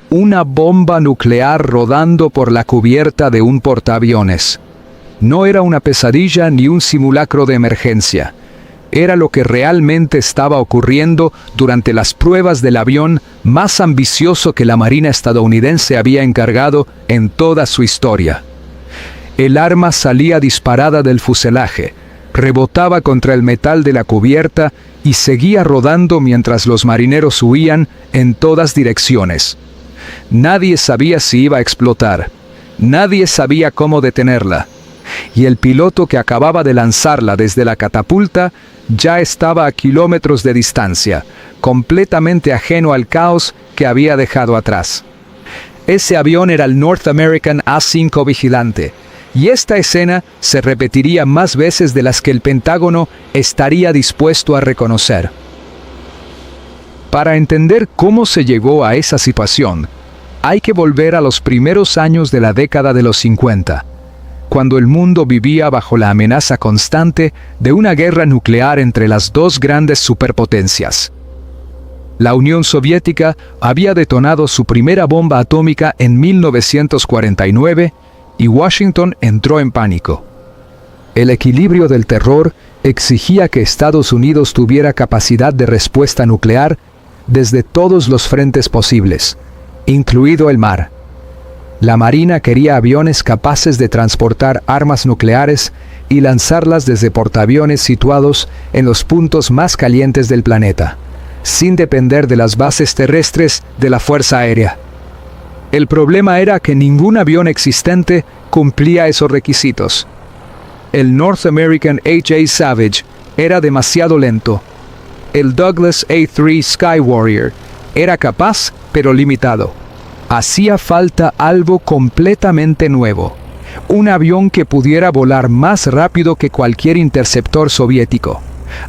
Una bomba nuclear rodando por la cubierta de un portaaviones. No era una pesadilla ni un simulacro de emergencia. Era lo que realmente estaba ocurriendo durante las pruebas del avión más ambicioso que la Marina estadounidense había encargado en toda su historia. El arma salía disparada del fuselaje, rebotaba contra el metal de la cubierta y seguía rodando mientras los marineros huían en todas direcciones. Nadie sabía si iba a explotar. Nadie sabía cómo detenerla. Y el piloto que acababa de lanzarla desde la catapulta ya estaba a kilómetros de distancia, completamente ajeno al caos que había dejado atrás. Ese avión era el North American A-5 Vigilante, y esta escena se repetiría más veces de las que el Pentágono estaría dispuesto a reconocer. Para entender cómo se llegó a esa situación, hay que volver a los primeros años de la década de los 50, cuando el mundo vivía bajo la amenaza constante de una guerra nuclear entre las dos grandes superpotencias. La Unión Soviética había detonado su primera bomba atómica en 1949 y Washington entró en pánico. El equilibrio del terror exigía que Estados Unidos tuviera capacidad de respuesta nuclear desde todos los frentes posibles, incluido el mar. La Marina quería aviones capaces de transportar armas nucleares y lanzarlas desde portaaviones situados en los puntos más calientes del planeta, sin depender de las bases terrestres de la Fuerza Aérea. El problema era que ningún avión existente cumplía esos requisitos. El North American H.A. Savage era demasiado lento. El Douglas A-3 Sky Warrior era capaz, pero limitado. Hacía falta algo completamente nuevo. Un avión que pudiera volar más rápido que cualquier interceptor soviético,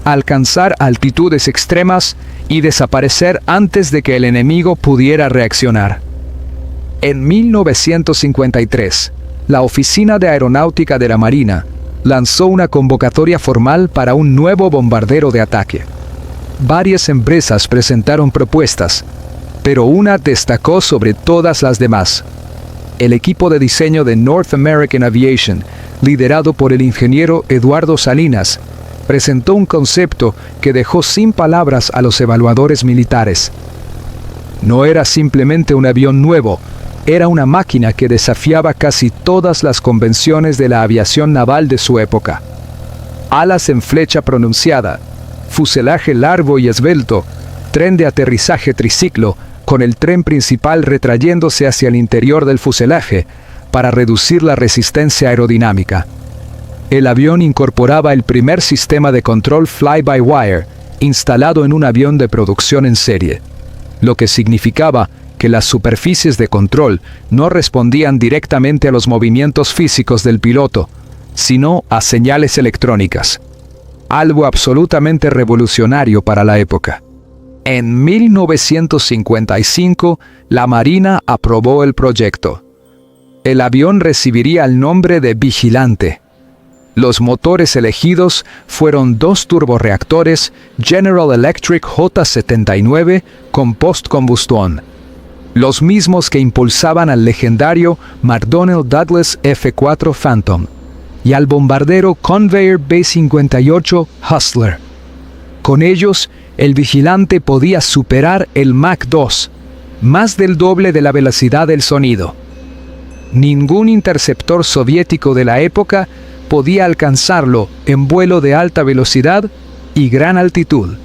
alcanzar altitudes extremas y desaparecer antes de que el enemigo pudiera reaccionar. En 1953, la Oficina de Aeronáutica de la Marina lanzó una convocatoria formal para un nuevo bombardero de ataque. Varias empresas presentaron propuestas, pero una destacó sobre todas las demás. El equipo de diseño de North American Aviation, liderado por el ingeniero Eduardo Salinas, presentó un concepto que dejó sin palabras a los evaluadores militares. No era simplemente un avión nuevo, era una máquina que desafiaba casi todas las convenciones de la aviación naval de su época. Alas en flecha pronunciada, fuselaje largo y esbelto, tren de aterrizaje triciclo, con el tren principal retrayéndose hacia el interior del fuselaje para reducir la resistencia aerodinámica. El avión incorporaba el primer sistema de control fly-by-wire instalado en un avión de producción en serie, lo que significaba que las superficies de control no respondían directamente a los movimientos físicos del piloto, sino a señales electrónicas, algo absolutamente revolucionario para la época. En 1955, la Marina aprobó el proyecto. El avión recibiría el nombre de Vigilante. Los motores elegidos fueron dos turborreactores General Electric J79 con postcombustión, los mismos que impulsaban al legendario McDonnell Douglas F-4 Phantom y al bombardero Convair B-58 Hustler. Con ellos, el Vigilante podía superar el Mach 2, más del doble de la velocidad del sonido. Ningún interceptor soviético de la época podía alcanzarlo en vuelo de alta velocidad y gran altitud.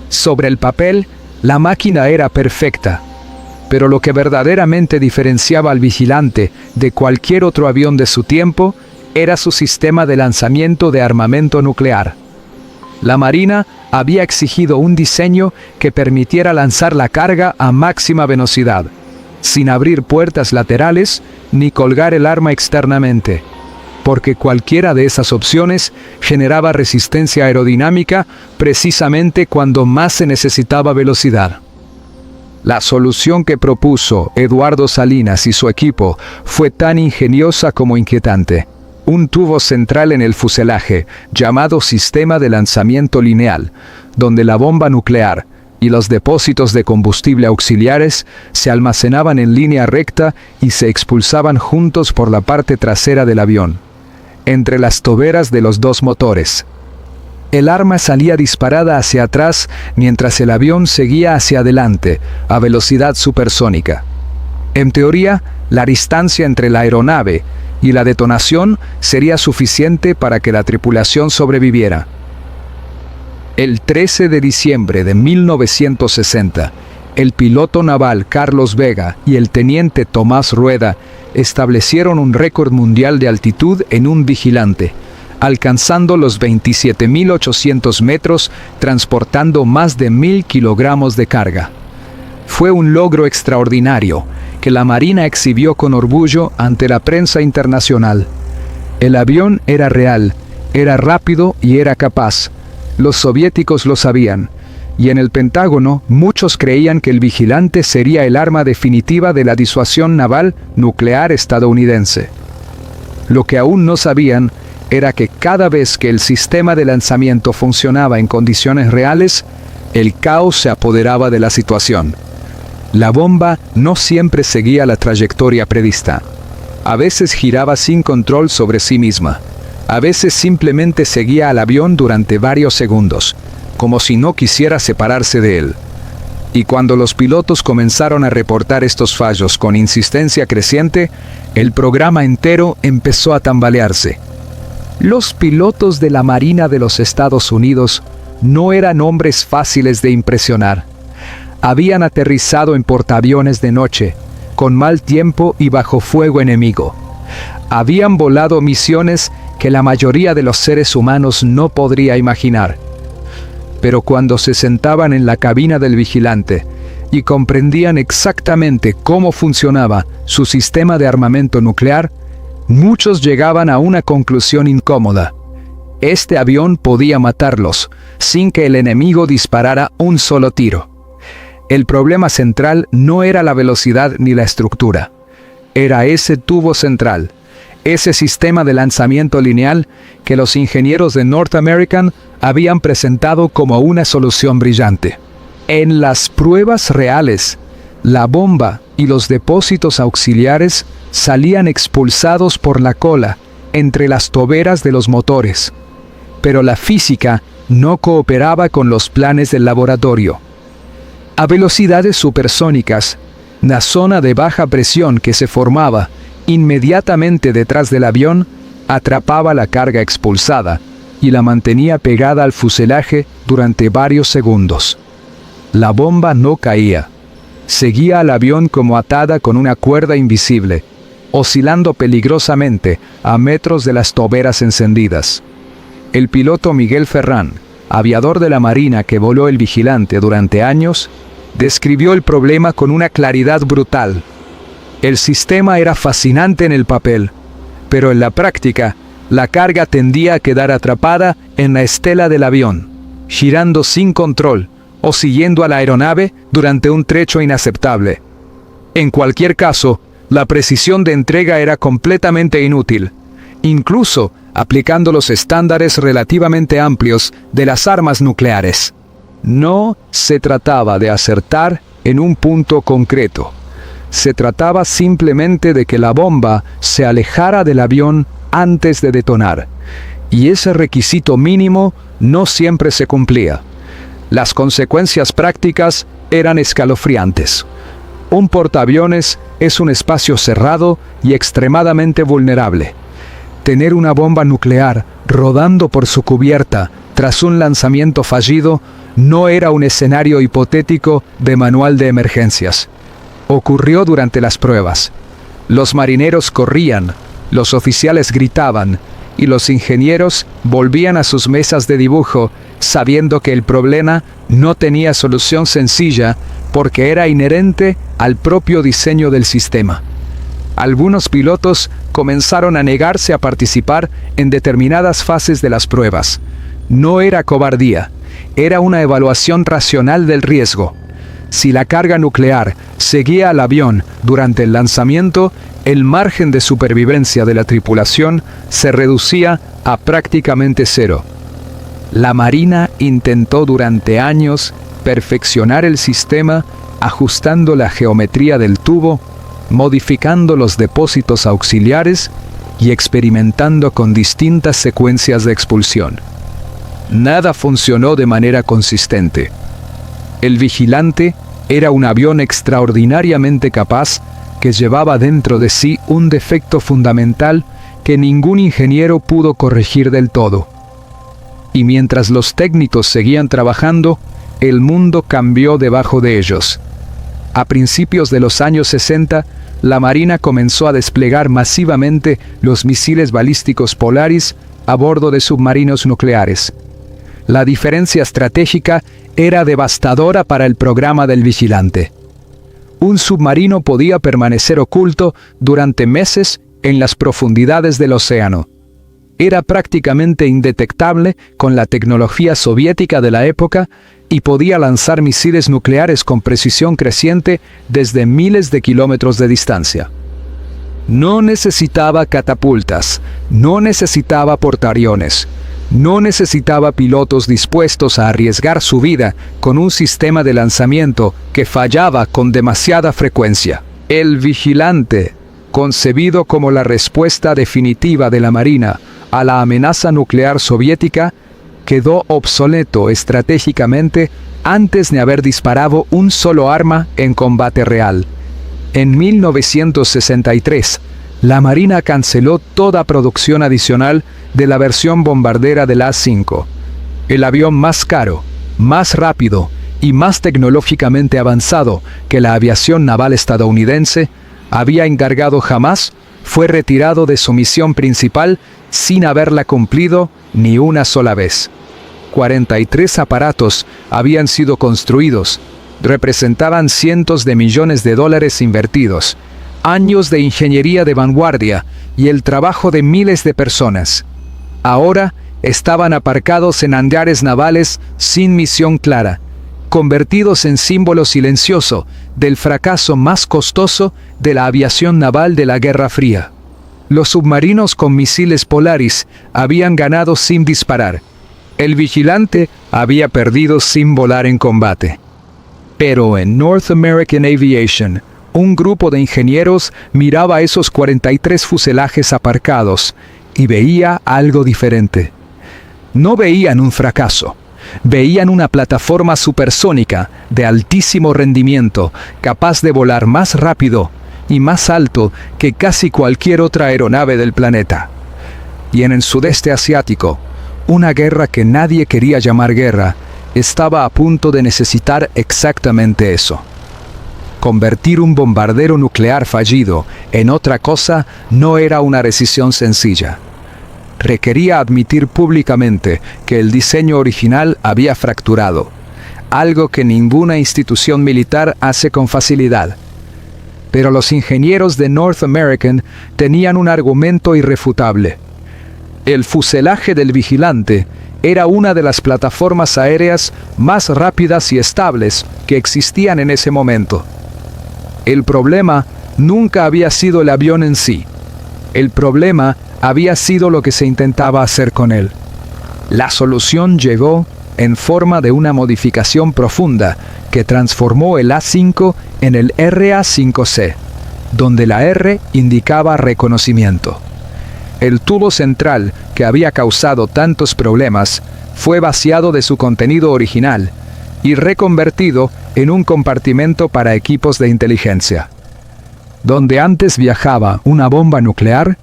Sobre el papel, la máquina era perfecta, pero lo que verdaderamente diferenciaba al Vigilante de cualquier otro avión de su tiempo era su sistema de lanzamiento de armamento nuclear. La Marina había exigido un diseño que permitiera lanzar la carga a máxima velocidad, sin abrir puertas laterales ni colgar el arma externamente, porque cualquiera de esas opciones generaba resistencia aerodinámica precisamente cuando más se necesitaba velocidad. La solución que propuso Eduardo Salinas y su equipo fue tan ingeniosa como inquietante. Un tubo central en el fuselaje, llamado sistema de lanzamiento lineal, donde la bomba nuclear, y los depósitos de combustible auxiliares se almacenaban en línea recta y se expulsaban juntos por la parte trasera del avión, entre las toberas de los dos motores. El arma salía disparada hacia atrás mientras el avión seguía hacia adelante, a velocidad supersónica. En teoría, la distancia entre la aeronave y la detonación sería suficiente para que la tripulación sobreviviera. El 13 de diciembre de 1960, el piloto naval Carlos Vega y el teniente Tomás Rueda establecieron un récord mundial de altitud en un vigilante, alcanzando los 27.800 metros, transportando más de 1.000 kilogramos de carga. Fue un logro extraordinario que la Marina exhibió con orgullo ante la prensa internacional. El avión era real, era rápido y era capaz. Los soviéticos lo sabían, y en el Pentágono muchos creían que el vigilante sería el arma definitiva de la disuasión naval nuclear estadounidense. Lo que aún no sabían era que cada vez que el sistema de lanzamiento funcionaba en condiciones reales, el caos se apoderaba de la situación. La bomba no siempre seguía la trayectoria prevista. A veces giraba sin control sobre sí misma. A veces simplemente seguía al avión durante varios segundos, como si no quisiera separarse de él. Y cuando los pilotos comenzaron a reportar estos fallos con insistencia creciente, el programa entero empezó a tambalearse. Los pilotos de la Marina de los Estados Unidos no eran hombres fáciles de impresionar. Habían aterrizado en portaaviones de noche, con mal tiempo y bajo fuego enemigo. Habían volado misiones que la mayoría de los seres humanos no podría imaginar. Pero cuando se sentaban en la cabina del vigilante y comprendían exactamente cómo funcionaba su sistema de armamento nuclear, muchos llegaban a una conclusión incómoda. Este avión podía matarlos, sin que el enemigo disparara un solo tiro. El problema central no era la velocidad ni la estructura. Era ese tubo central, ese sistema de lanzamiento lineal que los ingenieros de North American habían presentado como una solución brillante. En las pruebas reales, la bomba y los depósitos auxiliares salían expulsados por la cola entre las toberas de los motores. Pero la física no cooperaba con los planes del laboratorio. A velocidades supersónicas, la zona de baja presión que se formaba inmediatamente detrás del avión atrapaba la carga expulsada y la mantenía pegada al fuselaje durante varios segundos. La bomba no caía. Seguía al avión como atada con una cuerda invisible, oscilando peligrosamente a metros de las toberas encendidas. El piloto Miguel Ferrán, aviador de la Marina que voló el Vigilante durante años, describió el problema con una claridad brutal. El sistema era fascinante en el papel, pero en la práctica, la carga tendía a quedar atrapada en la estela del avión, girando sin control o siguiendo a la aeronave durante un trecho inaceptable. En cualquier caso, la precisión de entrega era completamente inútil, incluso aplicando los estándares relativamente amplios de las armas nucleares. No se trataba de acertar en un punto concreto. Se trataba simplemente de que la bomba se alejara del avión antes de detonar, y ese requisito mínimo no siempre se cumplía. Las consecuencias prácticas eran escalofriantes. Un portaaviones es un espacio cerrado y extremadamente vulnerable. Tener una bomba nuclear rodando por su cubierta tras un lanzamiento fallido no era un escenario hipotético de manual de emergencias. Ocurrió durante las pruebas. Los marineros corrían, los oficiales gritaban y los ingenieros volvían a sus mesas de dibujo sabiendo que el problema no tenía solución sencilla porque era inherente al propio diseño del sistema. Algunos pilotos comenzaron a negarse a participar en determinadas fases de las pruebas. No era cobardía, era una evaluación racional del riesgo. Si la carga nuclear seguía al avión durante el lanzamiento, el margen de supervivencia de la tripulación se reducía a prácticamente cero. La Marina intentó durante años, perfeccionar el sistema ajustando la geometría del tubo, modificando los depósitos auxiliares y experimentando con distintas secuencias de expulsión. Nada funcionó de manera consistente. El Vigilante era un avión extraordinariamente capaz que llevaba dentro de sí un defecto fundamental que ningún ingeniero pudo corregir del todo. Y mientras los técnicos seguían trabajando, el mundo cambió debajo de ellos. A principios de los años 60, la Marina comenzó a desplegar masivamente los misiles balísticos Polaris a bordo de submarinos nucleares. La diferencia estratégica era devastadora para el programa del Vigilante. Un submarino podía permanecer oculto durante meses en las profundidades del océano. Era prácticamente indetectable con la tecnología soviética de la época y podía lanzar misiles nucleares con precisión creciente desde miles de kilómetros de distancia. No necesitaba catapultas, no necesitaba portaaviones, no necesitaba pilotos dispuestos a arriesgar su vida con un sistema de lanzamiento que fallaba con demasiada frecuencia. El Vigilante, concebido como la respuesta definitiva de la Marina a la amenaza nuclear soviética, quedó obsoleto estratégicamente antes de haber disparado un solo arma en combate real. En 1963, la Marina canceló toda producción adicional de la versión bombardera del A-5. El avión más caro, más rápido y más tecnológicamente avanzado que la aviación naval estadounidense había encargado jamás, fue retirado de su misión principal sin haberla cumplido ni una sola vez. 43 aparatos habían sido construidos, representaban cientos de millones de dólares invertidos, años de ingeniería de vanguardia y el trabajo de miles de personas. Ahora estaban aparcados en hangares navales sin misión clara, convertidos en símbolo silencioso del fracaso más costoso de la aviación naval de la Guerra Fría. Los submarinos con misiles Polaris habían ganado sin disparar. El Vigilante había perdido sin volar en combate. Pero en North American Aviation, un grupo de ingenieros miraba esos 43 fuselajes aparcados y veía algo diferente. No veían un fracaso. Veían una plataforma supersónica de altísimo rendimiento, capaz de volar más rápido y más alto que casi cualquier otra aeronave del planeta. Y en el sudeste asiático, una guerra que nadie quería llamar guerra, estaba a punto de necesitar exactamente eso. Convertir un bombardero nuclear fallido en otra cosa no era una decisión sencilla. Requería admitir públicamente que el diseño original había fracturado, algo que ninguna institución militar hace con facilidad. Pero los ingenieros de North American tenían un argumento irrefutable. El fuselaje del Vigilante era una de las plataformas aéreas más rápidas y estables que existían en ese momento. El problema nunca había sido el avión en sí. El problema había sido lo que se intentaba hacer con él. La solución llegó en forma de una modificación profunda que transformó el A-5 en el RA-5C, donde la R indicaba reconocimiento. El tubo central, que había causado tantos problemas, fue vaciado de su contenido original y reconvertido en un compartimento para equipos de inteligencia. Donde antes viajaba una bomba nuclear,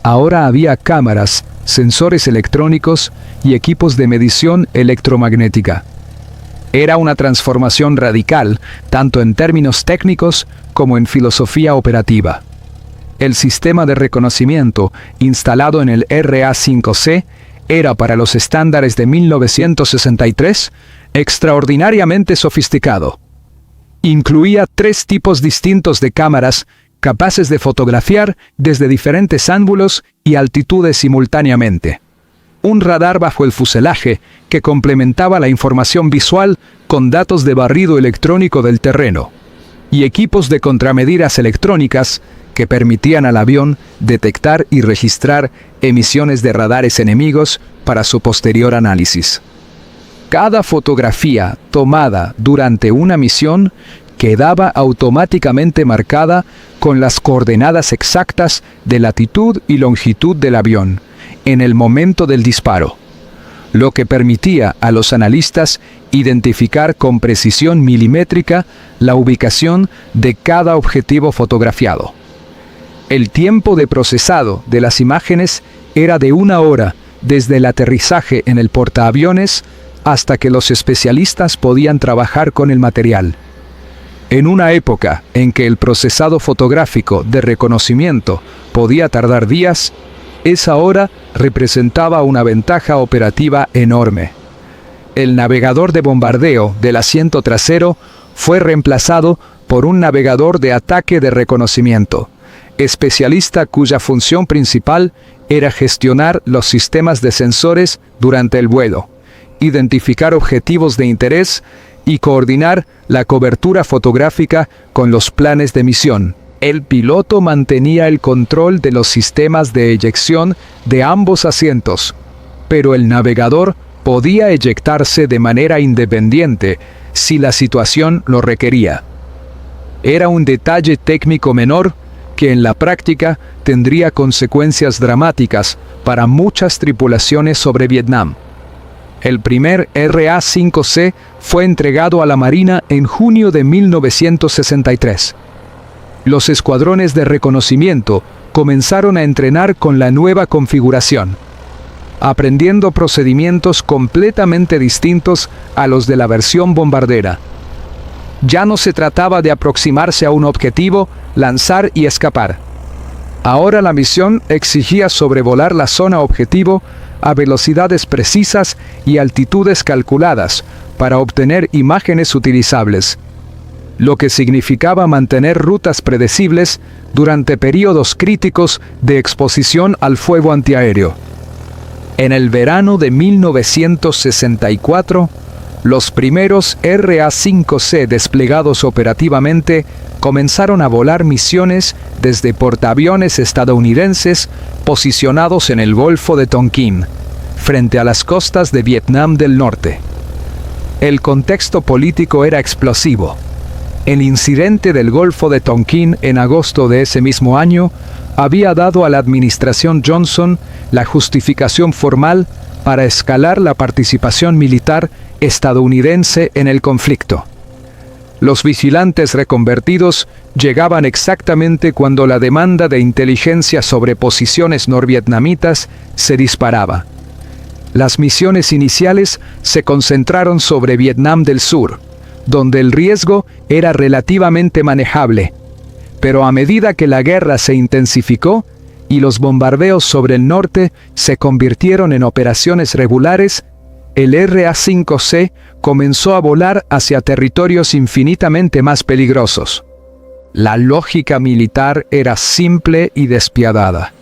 ahora había cámaras, sensores electrónicos y equipos de medición electromagnética. Era una transformación radical, tanto en términos técnicos como en filosofía operativa. El sistema de reconocimiento instalado en el RA-5C era, para los estándares de 1963, extraordinariamente sofisticado. Incluía 3 tipos distintos de cámaras capaces de fotografiar desde diferentes ángulos y altitudes simultáneamente. Un radar bajo el fuselaje que complementaba la información visual con datos de barrido electrónico del terreno, y equipos de contramedidas electrónicas que permitían al avión detectar y registrar emisiones de radares enemigos para su posterior análisis. Cada fotografía tomada durante una misión quedaba automáticamente marcada con las coordenadas exactas de latitud y longitud del avión en el momento del disparo, lo que permitía a los analistas identificar con precisión milimétrica la ubicación de cada objetivo fotografiado. El tiempo de procesado de las imágenes era de 1 hora desde el aterrizaje en el portaaviones hasta que los especialistas podían trabajar con el material. En una época en que el procesado fotográfico de reconocimiento podía tardar días, esa hora representaba una ventaja operativa enorme. El navegador de bombardeo del asiento trasero fue reemplazado por un navegador de ataque de reconocimiento, especialista cuya función principal era gestionar los sistemas de sensores durante el vuelo, identificar objetivos de interés y coordinar la cobertura fotográfica con los planes de misión. El piloto mantenía el control de los sistemas de eyección de ambos asientos, pero el navegador podía eyectarse de manera independiente si la situación lo requería. Era un detalle técnico menor que en la práctica tendría consecuencias dramáticas para muchas tripulaciones sobre Vietnam. El primer RA-5C fue entregado a la Marina en junio de 1963. Los escuadrones de reconocimiento comenzaron a entrenar con la nueva configuración, aprendiendo procedimientos completamente distintos a los de la versión bombardera. Ya no se trataba de aproximarse a un objetivo, lanzar y escapar. Ahora la misión exigía sobrevolar la zona objetivo a velocidades precisas y altitudes calculadas para obtener imágenes utilizables, lo que significaba mantener rutas predecibles durante periodos críticos de exposición al fuego antiaéreo. En el verano de 1964, los primeros RA-5C desplegados operativamente comenzaron a volar misiones desde portaaviones estadounidenses posicionados en el Golfo de Tonkin, frente a las costas de Vietnam del Norte. El contexto político era explosivo. El incidente del Golfo de Tonkin en agosto de ese mismo año había dado a la administración Johnson la justificación formal para escalar la participación militar estadounidense en el conflicto. Los vigilantes reconvertidos llegaban exactamente cuando la demanda de inteligencia sobre posiciones norvietnamitas se disparaba. Las misiones iniciales se concentraron sobre Vietnam del Sur, donde el riesgo era relativamente manejable, pero a medida que la guerra se intensificó y los bombardeos sobre el norte se convirtieron en operaciones regulares, el RA-5C comenzó a volar hacia territorios infinitamente más peligrosos. La lógica militar era simple y despiadada.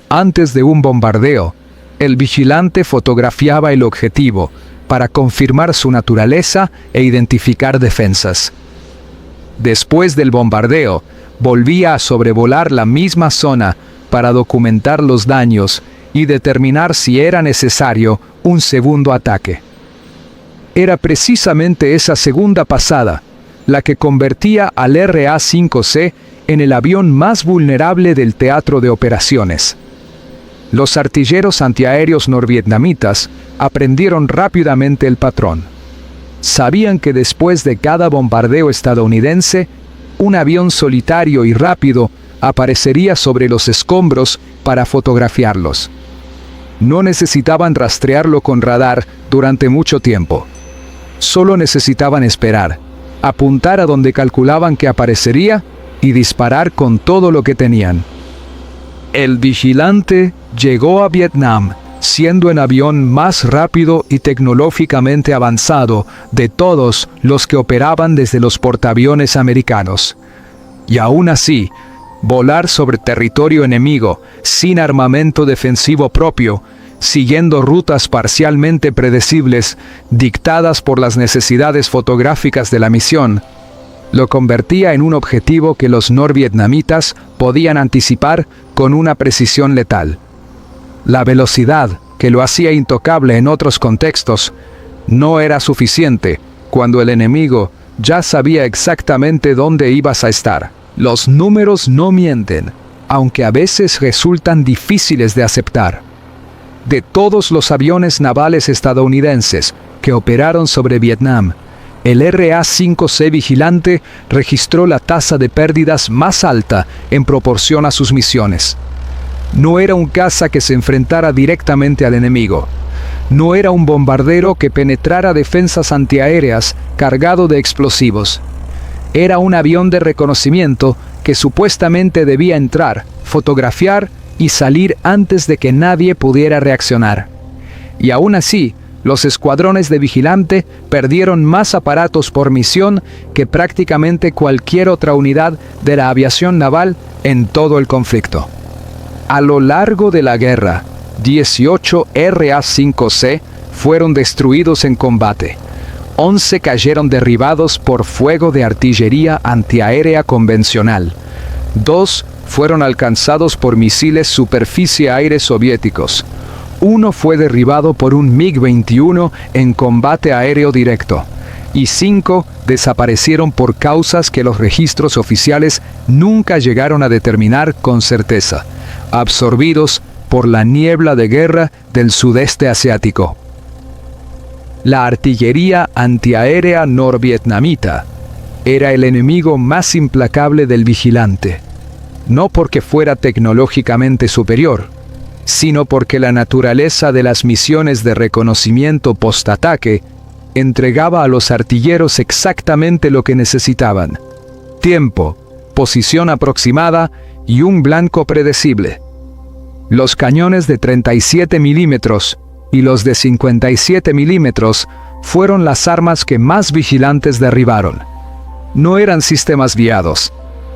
Antes de un bombardeo, el vigilante fotografiaba el objetivo para confirmar su naturaleza e identificar defensas. Después del bombardeo, volvía a sobrevolar la misma zona para documentar los daños y determinar si era necesario un segundo ataque. Era precisamente esa segunda pasada la que convertía al RA-5C en el avión más vulnerable del teatro de operaciones. Los artilleros antiaéreos norvietnamitas aprendieron rápidamente el patrón. Sabían que después de cada bombardeo estadounidense, un avión solitario y rápido aparecería sobre los escombros para fotografiarlos. No necesitaban rastrearlo con radar durante mucho tiempo. Solo necesitaban esperar, apuntar a donde calculaban que aparecería y disparar con todo lo que tenían. El vigilante llegó a Vietnam siendo el avión más rápido y tecnológicamente avanzado de todos los que operaban desde los portaaviones americanos. Y aún así, volar sobre territorio enemigo, sin armamento defensivo propio, siguiendo rutas parcialmente predecibles, dictadas por las necesidades fotográficas de la misión, lo convertía en un objetivo que los norvietnamitas podían anticipar con una precisión letal. La velocidad, que lo hacía intocable en otros contextos, No era suficiente cuando el enemigo ya sabía exactamente dónde ibas a estar. Los números no mienten, aunque a veces resultan difíciles de aceptar. De todos los aviones navales estadounidenses que operaron sobre Vietnam, el RA-5C Vigilante registró la tasa de pérdidas más alta en proporción a sus misiones. No era un caza que se enfrentara directamente al enemigo. No era un bombardero que penetrara defensas antiaéreas cargado de explosivos. Era un avión de reconocimiento que supuestamente debía entrar, fotografiar y salir antes de que nadie pudiera reaccionar. Y aún así, los escuadrones de vigilante perdieron más aparatos por misión que prácticamente cualquier otra unidad de la aviación naval en todo el conflicto. A lo largo de la guerra, 18 RA-5C fueron destruidos en combate. 11 cayeron derribados por fuego de artillería antiaérea convencional. 2 fueron alcanzados por misiles superficie-aire soviéticos. 1 fue derribado por un MiG-21 en combate aéreo directo. Y 5 desaparecieron por causas que los registros oficiales nunca llegaron a determinar con certeza, absorbidos por la niebla de guerra del sudeste asiático. La artillería antiaérea norvietnamita era el enemigo más implacable del vigilante, no porque fuera tecnológicamente superior, sino porque la naturaleza de las misiones de reconocimiento postataque entregaba a los artilleros exactamente lo que necesitaban: tiempo, posición aproximada y un blanco predecible. Los cañones de 37 milímetros y los de 57 milímetros fueron las armas que más vigilantes derribaron. No eran sistemas guiados,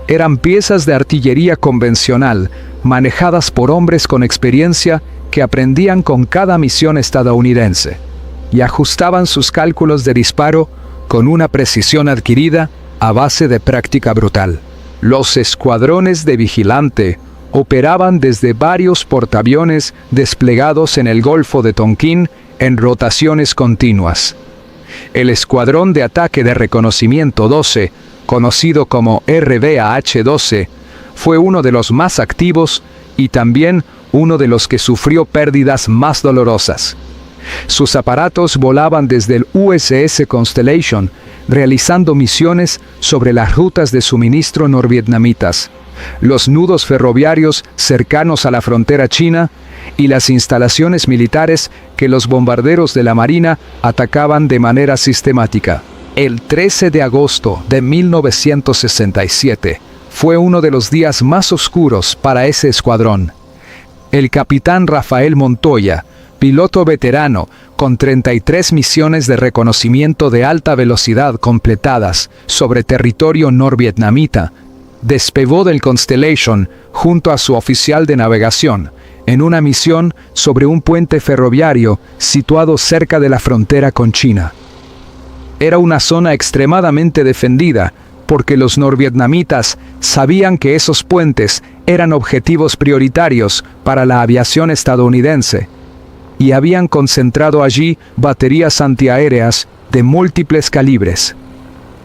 eran piezas de artillería convencional manejadas por hombres con experiencia que aprendían con cada misión estadounidense y ajustaban sus cálculos de disparo con una precisión adquirida a base de práctica brutal. Los escuadrones de vigilante operaban desde varios portaaviones desplegados en el Golfo de Tonkin en rotaciones continuas. El Escuadrón de Ataque de Reconocimiento 12, conocido como RBAH-12, fue uno de los más activos y también uno de los que sufrió pérdidas más dolorosas. Sus aparatos volaban desde el USS Constellation, realizando misiones sobre las rutas de suministro norvietnamitas, los nudos ferroviarios cercanos a la frontera china y las instalaciones militares que los bombarderos de la Marina atacaban de manera sistemática. El 13 de agosto de 1967 fue uno de los días más oscuros para ese escuadrón. El capitán Rafael Montoya, piloto veterano con 33 misiones de reconocimiento de alta velocidad completadas sobre territorio norvietnamita, despegó del Constellation junto a su oficial de navegación en una misión sobre un puente ferroviario situado cerca de la frontera con China. Era una zona extremadamente defendida porque los norvietnamitas sabían que esos puentes eran objetivos prioritarios para la aviación estadounidense y habían concentrado allí baterías antiaéreas de múltiples calibres.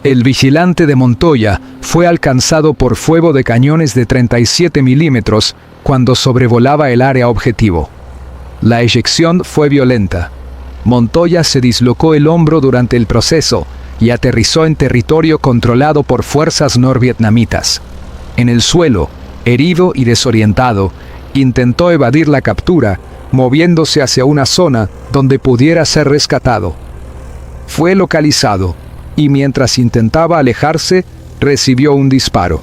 El vigilante de Montoya fue alcanzado por fuego de cañones de 37 milímetros cuando sobrevolaba el área objetivo. La eyección fue violenta. Montoya se dislocó el hombro durante el proceso y aterrizó en territorio controlado por fuerzas norvietnamitas. En el suelo, herido y desorientado, intentó evadir la captura, moviéndose hacia una zona donde pudiera ser rescatado. Fue localizado y mientras intentaba alejarse, recibió un disparo.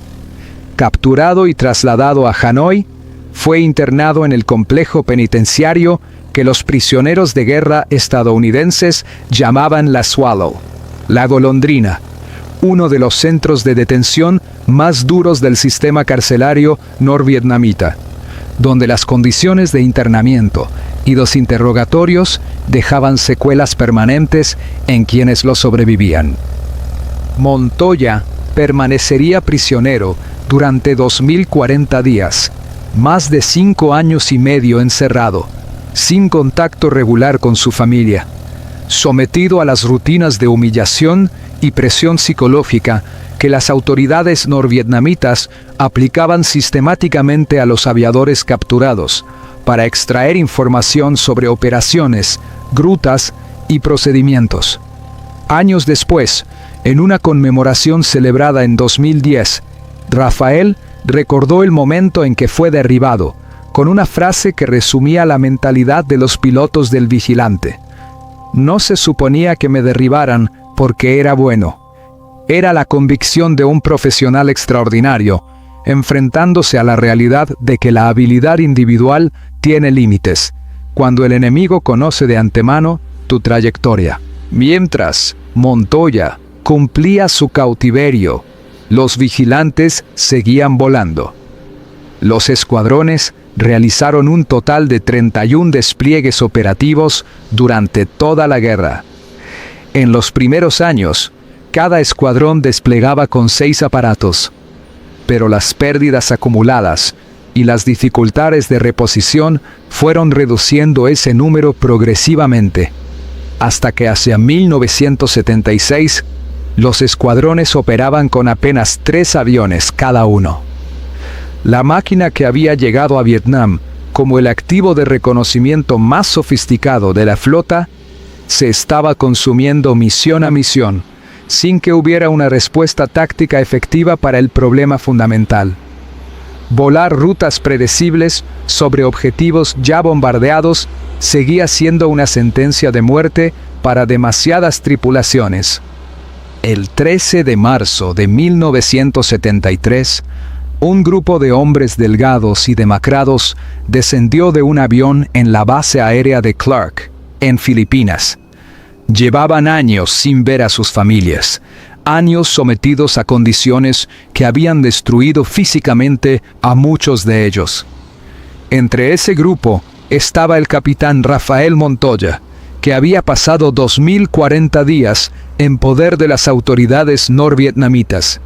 Capturado y trasladado a Hanoi, fue internado en el complejo penitenciario que los prisioneros de guerra estadounidenses llamaban la Swallow, la golondrina, uno de los centros de detención más duros del sistema carcelario norvietnamita, donde las condiciones de internamiento y los interrogatorios dejaban secuelas permanentes en quienes lo sobrevivían. Montoya permanecería prisionero durante 2040 días, más de 5 años y medio encerrado, sin contacto regular con su familia. sometido a las rutinas de humillación y presión psicológica que las autoridades norvietnamitas aplicaban sistemáticamente a los aviadores capturados para extraer información sobre operaciones, grutas y procedimientos. Años después, en una conmemoración celebrada en 2010, Rafael recordó el momento en que fue derribado, con una frase que resumía la mentalidad de los pilotos del Vigilante. No se suponía que me derribaran porque era bueno. Era la convicción de un profesional extraordinario, enfrentándose a la realidad de que la habilidad individual tiene límites, cuando el enemigo conoce de antemano tu trayectoria. Mientras Montoya cumplía su cautiverio, los vigilantes seguían volando. Los escuadrones realizaron un total de 31 despliegues operativos durante toda la guerra. En los primeros años, cada escuadrón desplegaba con 6 aparatos, pero las pérdidas acumuladas y las dificultades de reposición fueron reduciendo ese número progresivamente, hasta que hacia 1976, los escuadrones operaban con apenas 3 aviones cada uno. La máquina que había llegado a Vietnam como el activo de reconocimiento más sofisticado de la flota, se estaba consumiendo misión a misión, sin que hubiera una respuesta táctica efectiva para el problema fundamental. Volar rutas predecibles sobre objetivos ya bombardeados seguía siendo una sentencia de muerte para demasiadas tripulaciones. El 13 de marzo de 1973, un grupo de hombres delgados y demacrados descendió de un avión en la base aérea de Clark, en Filipinas. Llevaban años sin ver a sus familias, años sometidos a condiciones que habían destruido físicamente a muchos de ellos. Entre ese grupo estaba el capitán Rafael Montoya, que había pasado 2040 días en poder de las autoridades norvietnamitas.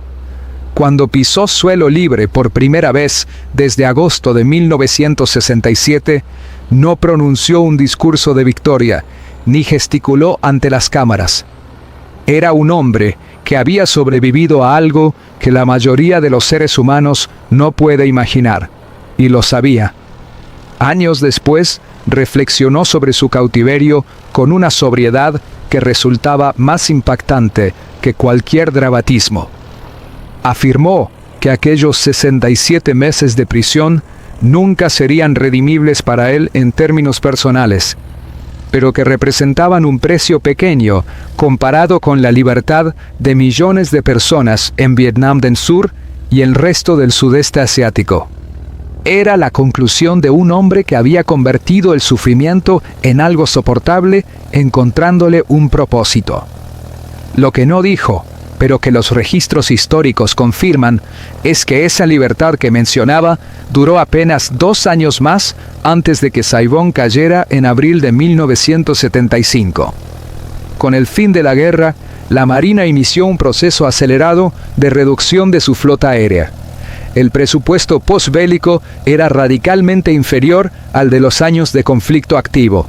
Cuando pisó suelo libre por primera vez desde agosto de 1967, no pronunció un discurso de victoria, ni gesticuló ante las cámaras. Era un hombre que había sobrevivido a algo que la mayoría de los seres humanos no puede imaginar, y lo sabía. Años después, reflexionó sobre su cautiverio con una sobriedad que resultaba más impactante que cualquier dramatismo. Afirmó que aquellos 67 meses de prisión nunca serían redimibles para él en términos personales, pero que representaban un precio pequeño comparado con la libertad de millones de personas en Vietnam del Sur y el resto del sudeste asiático. Era la conclusión de un hombre que había convertido el sufrimiento en algo soportable, encontrándole un propósito. Lo que no dijo, pero que los registros históricos confirman, es que esa libertad que mencionaba duró apenas 2 años más antes de que Saigón cayera en abril de 1975. Con el fin de la guerra, la Marina inició un proceso acelerado de reducción de su flota aérea. El presupuesto postbélico era radicalmente inferior al de los años de conflicto activo,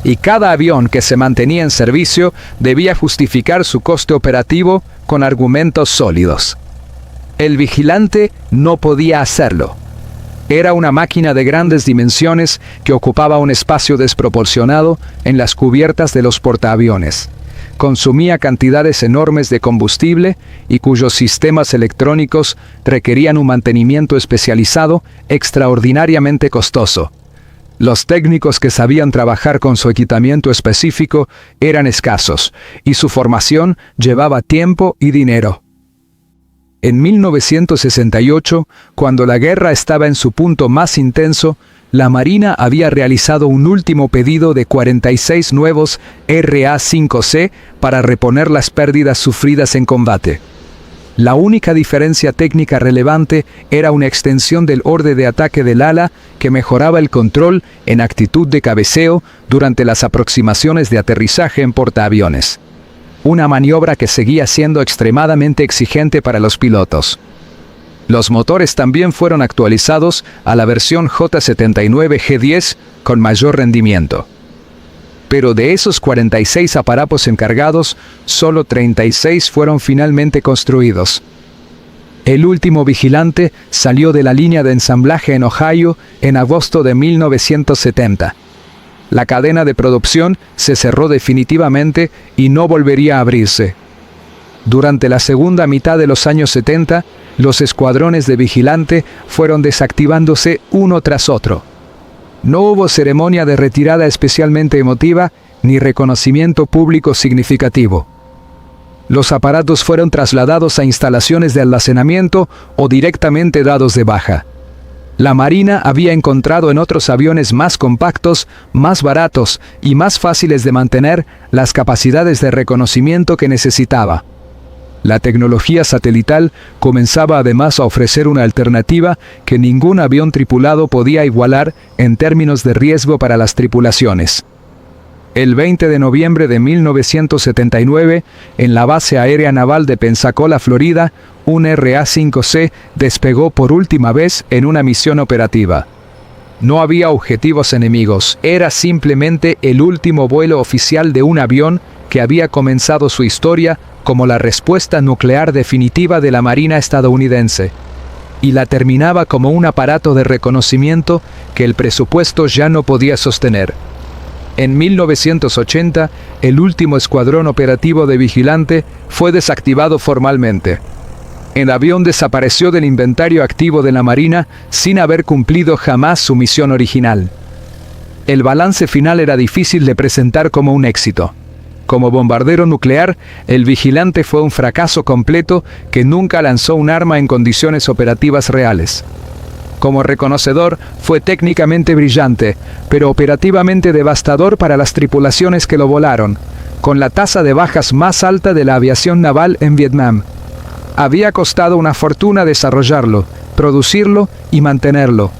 y cada avión que se mantenía en servicio debía justificar su coste operativo con argumentos sólidos. El Vigilante no podía hacerlo. Era una máquina de grandes dimensiones que ocupaba un espacio desproporcionado en las cubiertas de los portaaviones. Consumía cantidades enormes de combustible y cuyos sistemas electrónicos requerían un mantenimiento especializado extraordinariamente costoso. Los técnicos que sabían trabajar con su equipamiento específico eran escasos, y su formación llevaba tiempo y dinero. En 1968, cuando la guerra estaba en su punto más intenso, la Marina había realizado un último pedido de 46 nuevos RA-5C para reponer las pérdidas sufridas en combate. La única diferencia técnica relevante era una extensión del orden de ataque del ala que mejoraba el control en actitud de cabeceo durante las aproximaciones de aterrizaje en portaaviones. Una maniobra que seguía siendo extremadamente exigente para los pilotos. Los motores también fueron actualizados a la versión J79G10 con mayor rendimiento. pero de esos 46 aparatos encargados, solo 36 fueron finalmente construidos. El último Vigilante salió de la línea de ensamblaje en Ohio en agosto de 1970. La cadena de producción se cerró definitivamente y no volvería a abrirse. Durante la segunda mitad de los años 70, los escuadrones de Vigilante fueron desactivándose uno tras otro. No hubo ceremonia de retirada especialmente emotiva ni reconocimiento público significativo. Los aparatos fueron trasladados a instalaciones de almacenamiento o directamente dados de baja. La Marina había encontrado en otros aviones más compactos, más baratos y más fáciles de mantener las capacidades de reconocimiento que necesitaba. La tecnología satelital comenzaba además a ofrecer una alternativa que ningún avión tripulado podía igualar en términos de riesgo para las tripulaciones. El 20 de noviembre de 1979, en la Base Aérea Naval de Pensacola, Florida, un RA-5C despegó por última vez en una misión operativa. No había objetivos enemigos, era simplemente el último vuelo oficial de un avión que había comenzado su historia como la respuesta nuclear definitiva de la Marina estadounidense, y la terminaba como un aparato de reconocimiento que el presupuesto ya no podía sostener. En 1980, el último escuadrón operativo de Vigilante fue desactivado formalmente. El avión desapareció del inventario activo de la Marina sin haber cumplido jamás su misión original. El balance final era difícil de presentar como un éxito. Como bombardero nuclear, el Vigilante fue un fracaso completo que nunca lanzó un arma en condiciones operativas reales. Como reconocedor, fue técnicamente brillante, pero operativamente devastador para las tripulaciones que lo volaron, con la tasa de bajas más alta de la aviación naval en Vietnam. Había costado una fortuna desarrollarlo, producirlo y mantenerlo,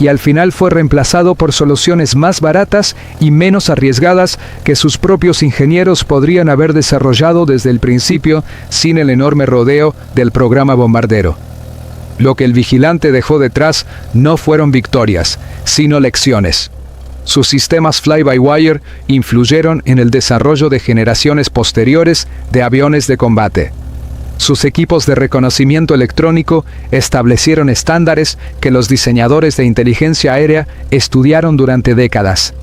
y al final fue reemplazado por soluciones más baratas y menos arriesgadas que sus propios ingenieros podrían haber desarrollado desde el principio sin el enorme rodeo del programa bombardero. Lo que el Vigilante dejó detrás no fueron victorias, sino lecciones. Sus sistemas fly-by-wire influyeron en el desarrollo de generaciones posteriores de aviones de combate. Sus equipos de reconocimiento electrónico establecieron estándares que los diseñadores de inteligencia aérea estudiaron durante décadas.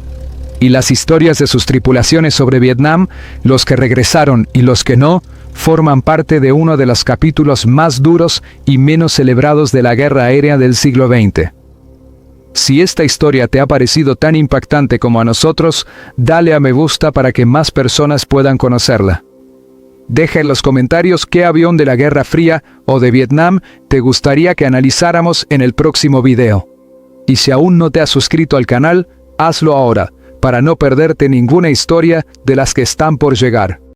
Y las historias de sus tripulaciones sobre Vietnam, los que regresaron y los que no, forman parte de uno de los capítulos más duros y menos celebrados de la guerra aérea del siglo XX. Si esta historia te ha parecido tan impactante como a nosotros, dale a me gusta para que más personas puedan conocerla. Deja en los comentarios qué avión de la Guerra Fría o de Vietnam te gustaría que analizáramos en el próximo video. Y si aún no te has suscrito al canal, hazlo ahora, para no perderte ninguna historia de las que están por llegar.